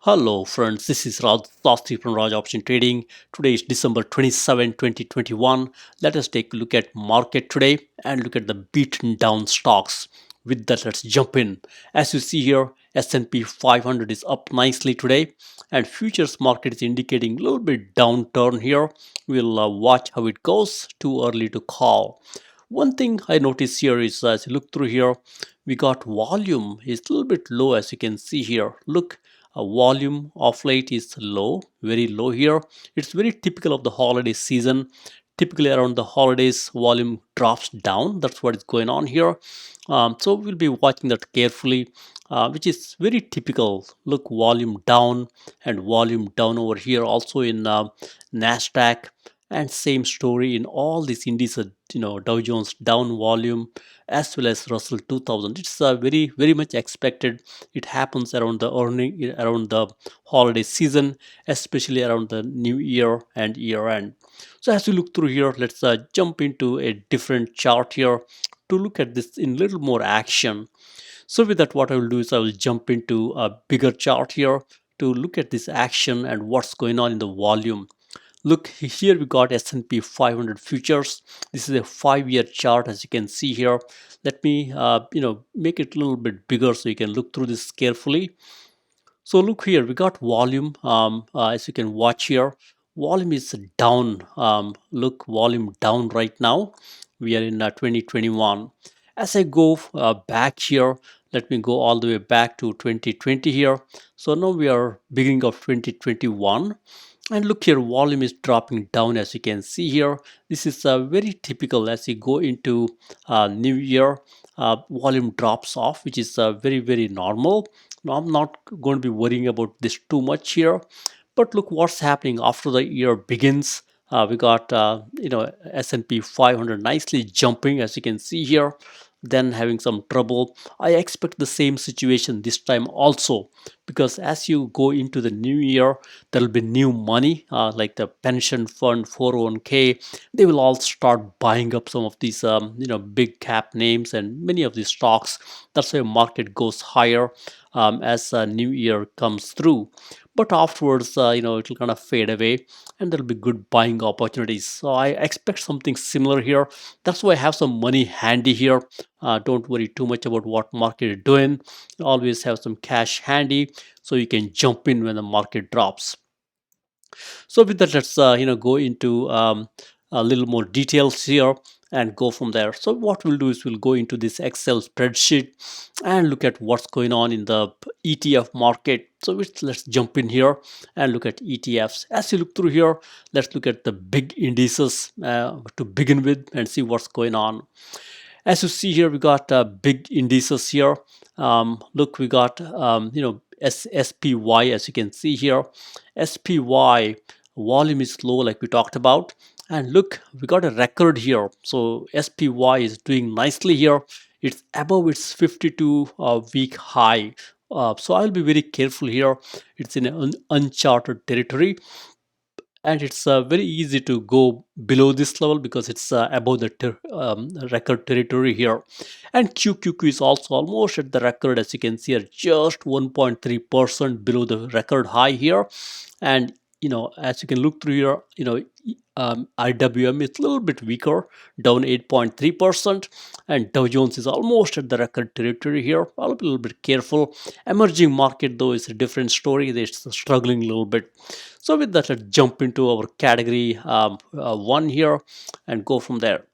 Hello friends, this is Raj Sastry from Raj Option Trading. Today is December 27, 2021. Let us take a look at market today and look at the beaten down stocks. With that, let's jump in. As you see here, S&P 500 is up nicely today and futures market is indicating a little bit downturn here. We'll watch how it goes. Too early to call. One thing I notice here is as you look through here, we got volume is a little bit low as you can see here. Look, volume of late is low, very low here. It's very typical of the holiday season. Typically around the holidays, volume drops down. That's what is going on here. So we'll be watching that carefully, which is very typical. Look, volume down and volume down over here. Also in Nasdaq, and same story in all these indices. Dow Jones down volume as well as Russell 2000. It's very much expected. It happens around the around the holiday season, especially around the new year and year end. So as we look through here, let's jump into a different chart here to look at this in little more action. So with that, what I will do is I will jump into a bigger chart here to look at this action and what's going on in the volume. Look here, we got S&P 500 futures. This is a 5-year chart, as you can see here. Let me make it a little bit bigger so you can look through this carefully. So look here, we got volume. As you can watch here, volume is down. Look, volume down right now. We are in 2021. As I go back here, let me go all the way back to 2020 here. So now we are beginning of 2021. And look here, volume is dropping down as you can see here. This is very typical as you go into new year. Volume drops off, which is very normal. Now, I'm not going to be worrying about this too much here. But look what's happening after the year begins. We got S&P 500 nicely jumping as you can see here, then having some trouble. I expect the same situation this time also, because as you go into the new year, there will be new money like the pension fund, 401k. They will all start buying up some of these big cap names and many of these stocks. That's why market goes higher as new year comes through. But afterwards, it will kind of fade away and there'll be good buying opportunities. So I expect something similar here. That's why I have some money handy here. Don't worry too much about what market is doing. Always have some cash handy so you can jump in when the market drops. So with that, let's go into a little more details here and go from there. So what we'll do is we'll go into this Excel spreadsheet and look at what's going on in the ETF market. So let's jump in here and look at ETFs. As you look through here, let's look at the big indices to begin with and see what's going on. As you see here, we got big indices here. Look, we got SPY, as you can see here. SPY volume is low like we talked about, and look, we got a record here. So SPY is doing nicely here. It's above its 52 week high. So I'll be very careful here. It's in an uncharted territory, and it's very easy to go below this level because it's above the record territory here. And QQQ is also almost at the record, as you can see here, just 1.3% below the record high here. And as you can look through here, IWM is a little bit weaker, down 8.3%, and Dow Jones is almost at the record territory here. I'll be a little bit careful. Emerging market though is a different story. They're struggling a little bit. So with that, let's jump into our category 1 here and go from there.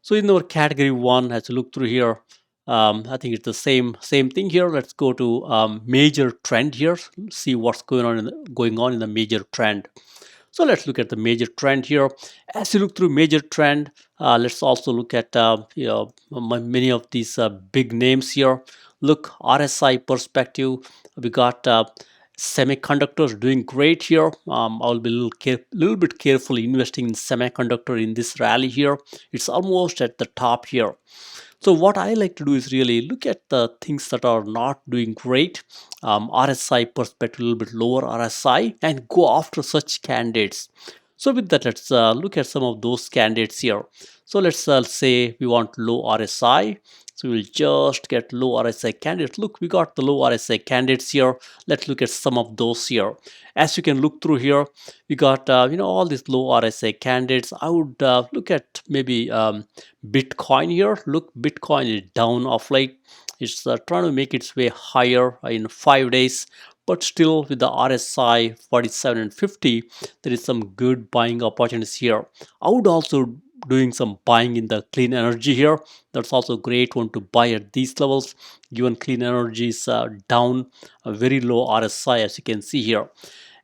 So in our category 1, as you look through here, I think it's the same thing here. Let's go to major trend here. See what's going on in the major trend. So let's look at the major trend here. As you look through major trend, let's also look at many of these big names here. Look, RSI perspective, we got semiconductors doing great here. I'll be a little bit carefully investing in semiconductor in this rally here. It's almost at the top here. So what I like to do is really look at the things that are not doing great, RSI perspective, a little bit lower RSI, and go after such candidates. So with that, let's look at some of those candidates here. So let's say we want low RSI. So we'll just get low RSI candidates. Look, we got the low RSI candidates here. Let's look at some of those here. As you can look through here, we got all these low RSI candidates. I would look at maybe Bitcoin here. Look, Bitcoin is down of late. It's trying to make its way higher in 5 days, but still with the RSI 47 and 50, there is some good buying opportunities here. I would also doing some buying in the clean energy here. That's also a great one to buy at these levels, given clean energy is down a very low RSI, as you can see here.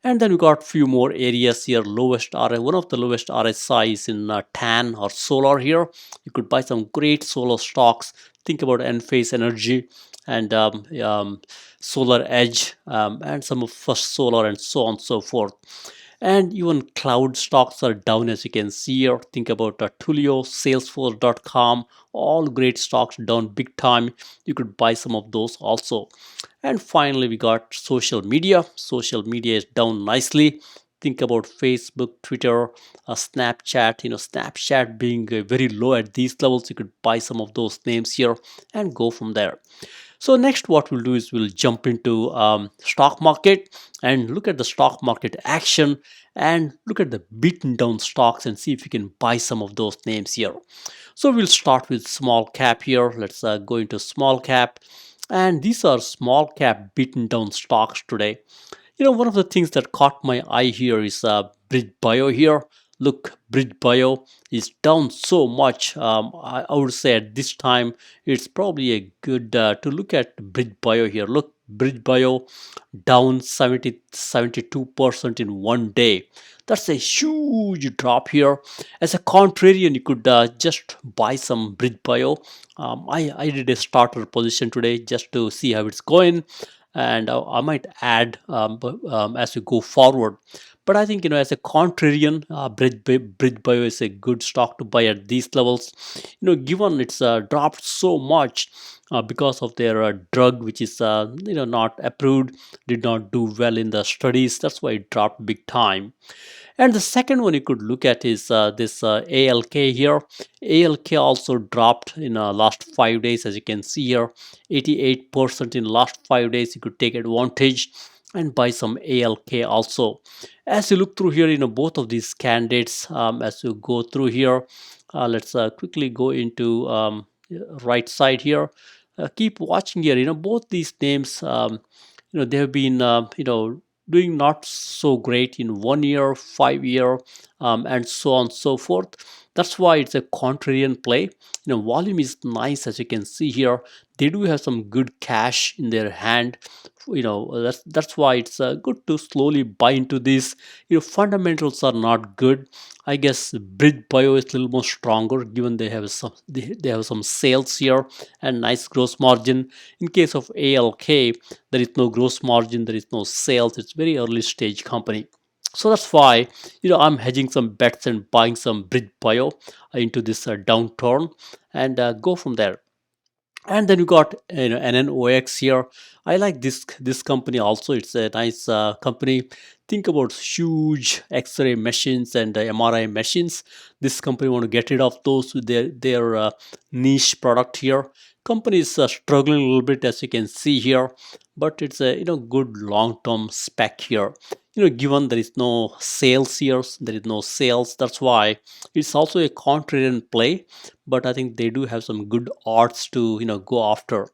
And then we got few more areas here. Lowest RSI, one of the lowest RSI is in TAN or solar here. You could buy some great solar stocks. Think about Enphase Energy and Solar Edge and some of First Solar and so on and so forth. And even cloud stocks are down, as you can see here. Think about Tulio, Salesforce.com, all great stocks down big time. You could buy some of those also. And finally, we got social media. Social media is down nicely. Think about Facebook, Twitter, Snapchat. Snapchat being very low at these levels. You could buy some of those names here and go from there. So next what we'll do is we'll jump into stock market and look at the stock market action and look at the beaten down stocks and see if we can buy some of those names here. So we'll start with small cap here. Let's go into small cap, and these are small cap beaten down stocks today. One of the things that caught my eye here is Bridge Bio here. Look, Bridge Bio is down so much. I would say at this time it's probably a good to look at Bridge Bio here. Look, Bridge Bio down 72% in one day. That's a huge drop here. As a contrarian, you could just buy some Bridge Bio. I did a starter position today just to see how it's going, and I might add as we go forward. But I think as a contrarian, Bridge Bio is a good stock to buy at these levels. Given it's dropped so much because of their drug, which is not approved, did not do well in the studies. That's why it dropped big time. And the second one you could look at is this ALK here. ALK also dropped in last 5 days, as you can see here, 88% in last 5 days. You could take advantage and buy some ALK also. As you look through here, both of these candidates, as you go through here, let's quickly go into right side here. Keep watching here. Both these names, they have been, doing not so great in 1 year, 5 year, and so on and so forth. That's why it's a contrarian play. Volume is nice, as you can see here. They do have some good cash in their hand. That's why it's good to slowly buy into this. Fundamentals are not good. I guess Bridge Bio is a little more stronger, given they have some sales here and nice gross margin. In case of ALK, there is no gross margin, there is no sales. It's very early stage company. So that's why I'm hedging some bets and buying some Bridge Bio into this downturn and go from there. And then you got NNOX here. I like this company also. It's a nice company. Think about huge X-ray machines and MRI machines. This company want to get rid of those with their niche product here. Company is struggling a little bit, as you can see here, but it's a good long-term spec here. Given there is no sales here, there is no sales. That's why it's also a contrarian play, but I think they do have some good odds to go after.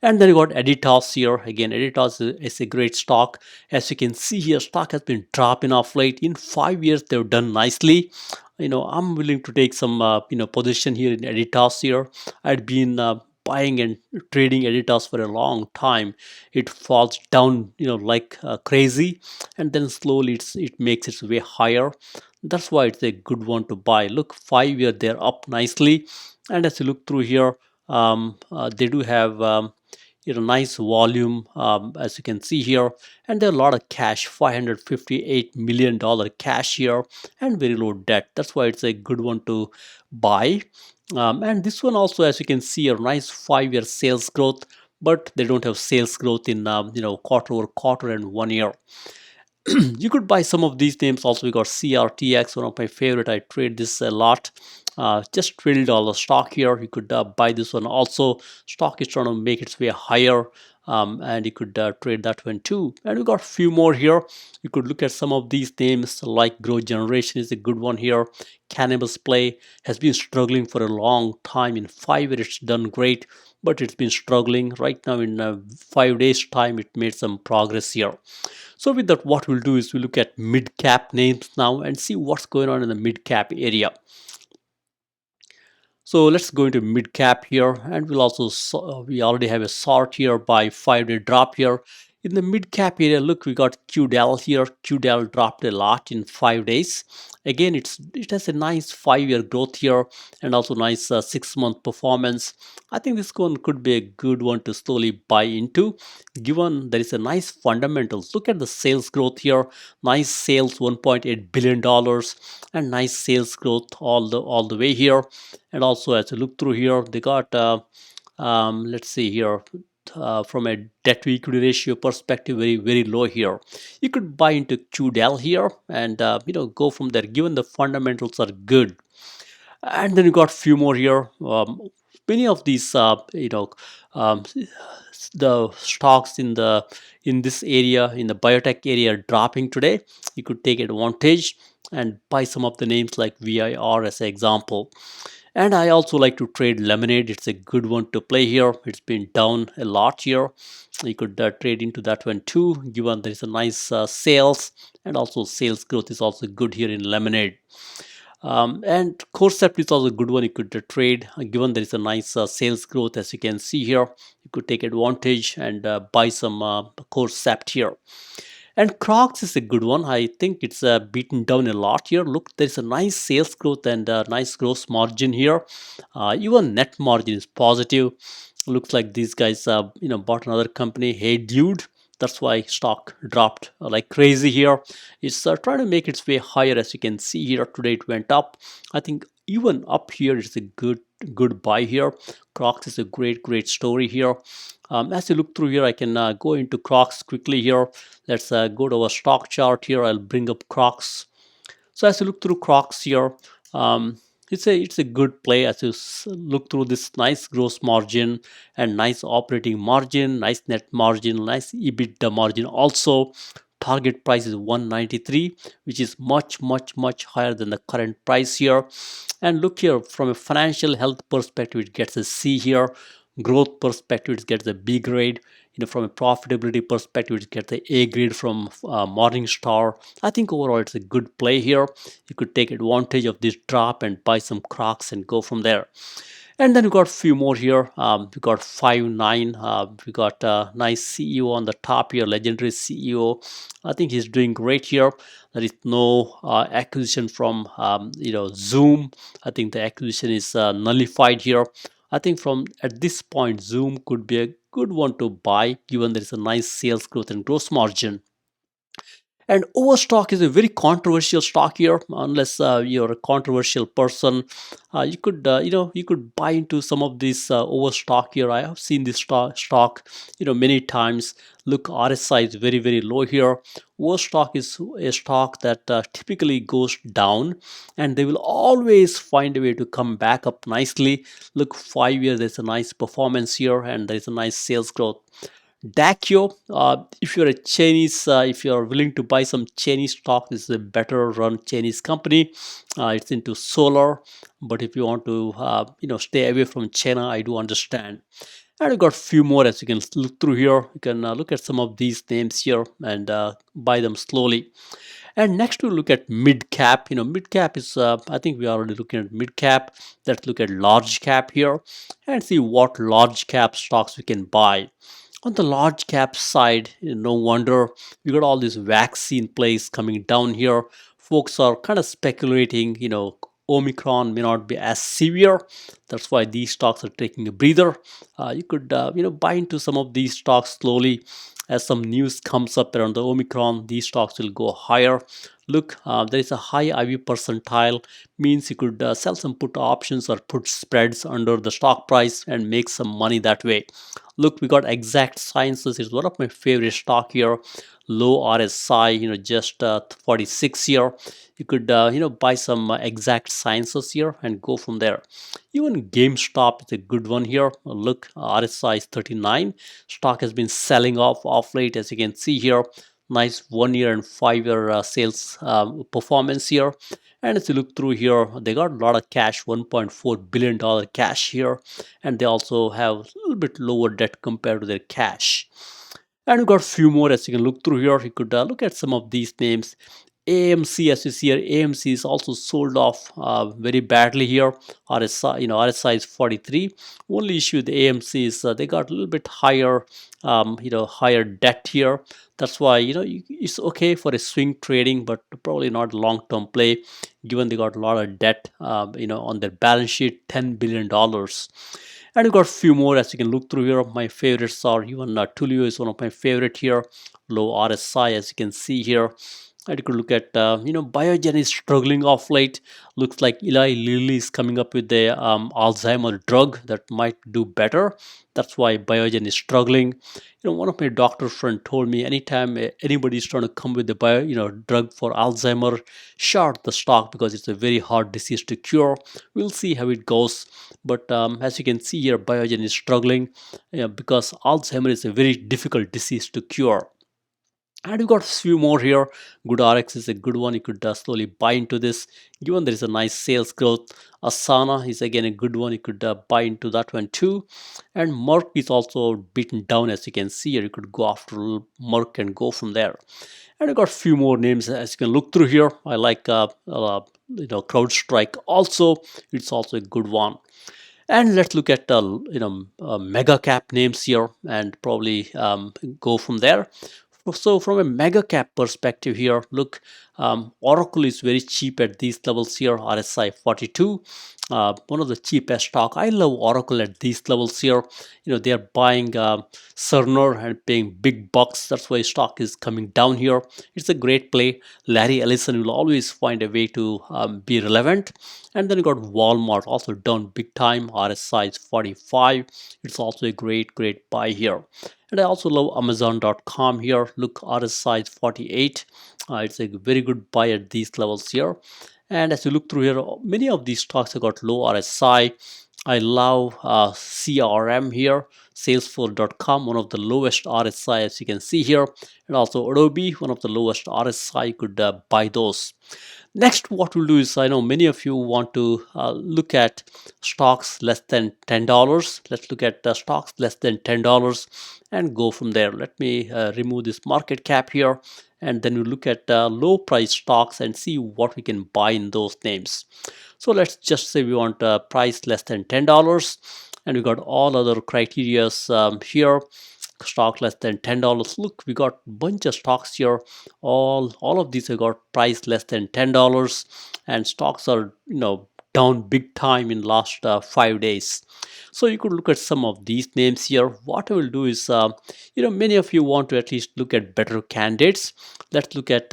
And then you got Editas here. Again, Editas is a great stock. As you can see here, stock has been dropping off late. In 5 years, they've done nicely. I'm willing to take some position here in Editas here. I'd been buying and trading Editas for a long time. It falls down like crazy, and then slowly it makes its way higher. That's why it's a good one to buy. Look, 5 year they're up nicely, and as you look through here, they do have nice volume, as you can see here, and there are a lot of cash, $558 million cash here, and very low debt. That's why it's a good one to buy. And this one also, as you can see, a nice 5 year sales growth, but they don't have sales growth in quarter over quarter and 1 year. You could buy some of these names also. We got CRTX, one of my favorite. I trade this a lot. Just $12 stock here. You could buy this one also. Stock is trying to make its way higher, and you could trade that one too. And we got a few more here. You could look at some of these names like Growth Generation is a good one here. Cannabis Play has been struggling for a long time. In 5 years it's done great, but it's been struggling. Right now in 5 days time it made some progress here. So with that, what we'll do is we'll look at mid cap names now and see what's going on in the mid cap area. So let's go into mid cap here, and we'll also we already have a sort here by 5-day drop here. In the mid cap area, look, we got QDEL here. QDEL dropped a lot in 5 days. Again, it has a nice 5-year growth here and also nice 6-month performance. I think this one could be a good one to slowly buy into, given there is a nice fundamentals. Look at the sales growth here. Nice sales, $1.8 billion, and nice sales growth all the way here. And also as you look through here, they got let's see here, from a debt to equity ratio perspective, very low here. You could buy into QDEL here and go from there, given the fundamentals are good. And then you got few more here. Many of these um, the stocks in this area, in the biotech area, are dropping today. You could take advantage and buy some of the names like VIR as an example. And I also like to trade Lemonade. It's a good one to play here. It's been down a lot here. You could trade into that one too, given there is a nice sales, and also sales growth is also good here in Lemonade. And CORT is also a good one you could trade, given there is a nice sales growth. As you can see here, you could take advantage and buy some CORT here. And Crocs is a good one. I think it's beaten down a lot here. Look, there's a nice sales growth and a nice gross margin here. Even net margin is positive. Looks like these guys bought another company. Hey dude, that's why stock dropped like crazy here. It's trying to make its way higher. As you can see here, today it went up. I think even up here it's a good buy here. Crocs is a great story here. As you look through here, I can go into Crocs quickly here. Let's go to our stock chart here. I'll bring up Crocs. So as you look through Crocs here, it's a good play. As you look through this nice gross margin and nice operating margin, nice net margin, nice EBITDA margin also. Target price is 193, which is much higher than the current price here. And look here, from a financial health perspective, it gets a C here. Growth perspective, it gets a B grade. From a profitability perspective, it gets a A grade from Morningstar. I think overall it's a good play here. You could take advantage of this drop and buy some Crocs and go from there. And then we got a few more here. We got 5-9. We got a nice CEO on the top here, legendary CEO. I think he's doing great here. There is no acquisition from Zoom. I think the acquisition is nullified here. I think from at this point, Zoom could be a good one to buy, given there is a nice sales growth and gross margin. And overstock is a very controversial stock here. Unless you're a controversial person, you could buy into some of this overstock here. I have seen this stock many times. Look, RSI is very low here. Overstock is a stock that typically goes down, and they will always find a way to come back up nicely. Look, 5 years, there's a nice performance here, and there's a nice sales growth. Dakio, if you're a Chinese, if you're willing to buy some Chinese stock, this is a better run Chinese company. It's into solar, but if you want to, stay away from China, I do understand. And I've got a few more. As you can look through here, you can look at some of these names here and buy them slowly. And next we'll look at mid cap. Mid cap is, I think we are already looking at mid cap. Let's look at large cap here and see what large cap stocks we can buy. On the large cap side, no wonder we got all these vaccine plays coming down here. Folks are kind of speculating, Omicron may not be as severe. That's why these stocks are taking a breather. You could buy into some of these stocks slowly. As some news comes up around the Omicron, these stocks will go higher. Look, there is a high IV percentile, means you could sell some put options or put spreads under the stock price and make some money that way. Look, we got Exact Sciences. It's one of my favorite stock here. Low RSI, just 46 here. You could buy some Exact Sciences here and go from there. Even GameStop is a good one here. Look, RSI is 39. Stock has been selling off late, as you can see here. Nice 1 year and 5 year sales performance here. And as you look through here, they got a lot of cash, $1.4 billion cash here, and they also have a little bit lower debt compared to their cash. And we got a few more. As you can look through here, you could look at some of these names. AMC, as you see here, AMC is also sold off very badly here. RSI, RSI is 43. Only issue with AMC is they got a little bit higher, higher debt here. That's why it's okay for a swing trading, but probably not long-term play, given they got a lot of debt, on their balance sheet, $10 billion. And we got a few more. As you can look through here, my favorites are even Tulio is one of my favorite here. Low RSI, as you can see here. And you could look at, Biogen is struggling off late. Looks like Eli Lilly is coming up with the Alzheimer drug that might do better. That's why Biogen is struggling. One of my doctor friend told me anytime anybody is trying to come with the drug for Alzheimer, short the stock because it's a very hard disease to cure. We'll see how it goes. But as you can see here, Biogen is struggling because Alzheimer is a very difficult disease to cure. And we've got a few more here. Good RX is a good one. You could slowly buy into this, given there is a nice sales growth. Asana is again a good one. You could buy into that one too. And Merck is also beaten down, as you can see here. You could go after Merck and go from there. And I got a few more names as you can look through here. I like CrowdStrike also. It's also a good one. And let's look at mega cap names here and probably go from there. So from a mega cap perspective here, look, Oracle is very cheap at these levels here, RSI 42. One of the cheapest stock. I love Oracle at these levels here. They are buying Cerner and paying big bucks. That's why stock is coming down here. It's a great play. Larry Ellison will always find a way to be relevant. And then you got Walmart also down big time. RSI is 45. It's also a great buy here. And I also love Amazon.com here. Look, RSI is 48. It's a very good buy at these levels here. And as you look through here, many of these stocks have got low RSI. I love CRM here, Salesforce.com, one of the lowest RSI as you can see here. And also Adobe, one of the lowest RSI. You could buy those. Next, what we'll do is, I know many of you want to look at stocks less than $10. Let's look at stocks less than $10 and go from there. Let me remove this market cap here, and then we look at low price stocks and see what we can buy in those names. So let's just say we want a price less than $10, and we got all other criteria here. Stock less than $10. Look, we got bunch of stocks here. All of these have got price less than $10, and stocks are down big time in last 5 days. So you could look at some of these names here. What I will do is, many of you want to at least look at better candidates. Let's look at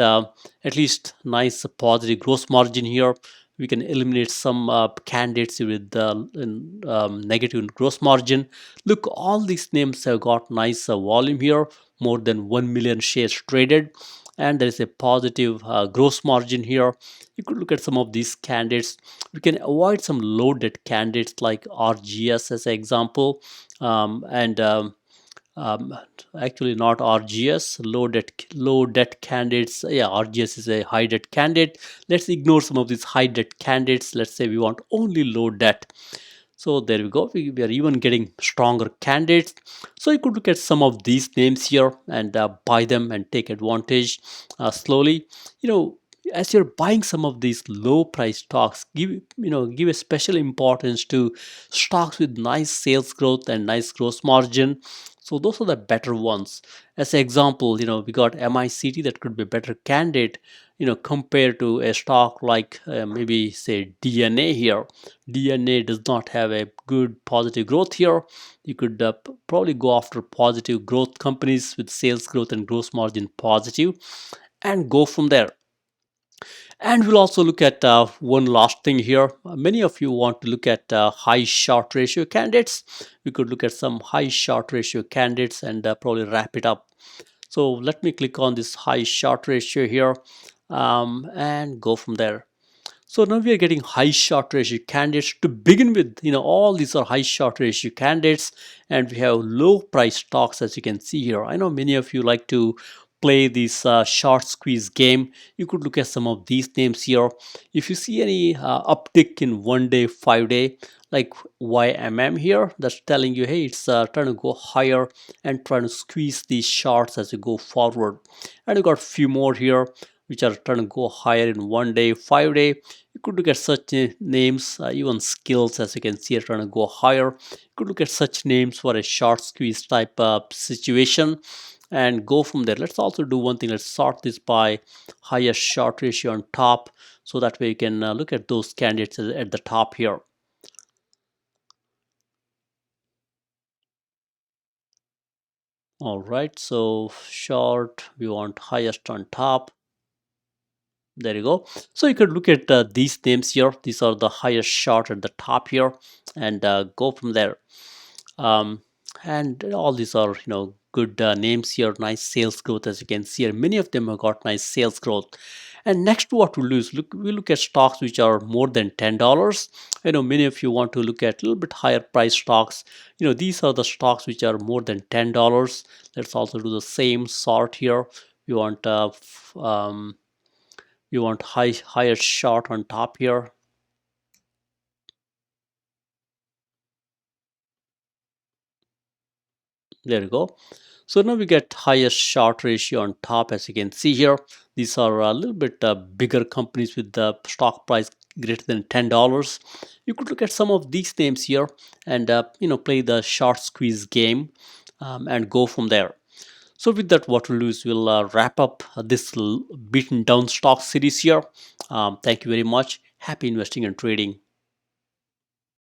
least nice positive gross margin here. We can eliminate some candidates with negative gross margin. Look, all these names have got nice volume here, more than 1 million shares traded, and there is a positive gross margin here. You could look at some of these candidates. We can avoid some low debt candidates like RGS as an example, and actually not RGS, low debt candidates. Yeah, RGS is a high debt candidate. Let's ignore some of these high debt candidates. Let's say we want only low debt. So there we go. We are even getting stronger candidates. So you could look at some of these names here and buy them and take advantage slowly. as you're buying some of these low price stocks, give a special importance to stocks with nice sales growth and nice gross margin. So those are the better ones. As an example, we got MICT that could be a better candidate, compared to a stock like maybe say DNA here. DNA does not have a good positive growth here. You could probably go after positive growth companies with sales growth and gross margin positive and go from there. And we'll also look at one last thing here. Many of you want to look at high short ratio candidates. We could look at some high short ratio candidates and probably wrap it up. So let me click on this high short ratio here and go from there. So now we are getting high short ratio candidates to begin with. All these are high short ratio candidates, and we have low price stocks, as you can see here. I know many of you like to play this short squeeze game. You could look at some of these names here. If you see any uptick in 1 day, 5 day, like YMM here, that's telling you, hey, it's trying to go higher and trying to squeeze these shorts as you go forward. And you got a few more here which are trying to go higher in 1 day, 5 day. You could look at such names, even skills, as you can see, are trying to go higher. You could look at such names for a short squeeze type situation and go from there. Let's also do one thing. Let's sort this by highest short ratio on top, so that way you can look at those candidates at the top here. All right, so short, we want highest on top. There you go. So you could look at these names here. These are the highest short at the top here, and go from there. Um, and all these are good names here. Nice sales growth, as you can see here. Many of them have got nice sales growth. And next, what we'll do is we look at stocks which are more than $10. Many of you want to look at a little bit higher price stocks. These are the stocks which are more than $10. Let's also do the same sort here. We want higher short on top here. There you go. So now we get highest short ratio on top, as you can see here. These are a little bit bigger companies with the stock price greater than $10. You could look at some of these names here and play the short squeeze game and go from there. So with that, what we'll do is we'll wrap up this beaten down stock series here. Thank you very much. Happy investing and trading.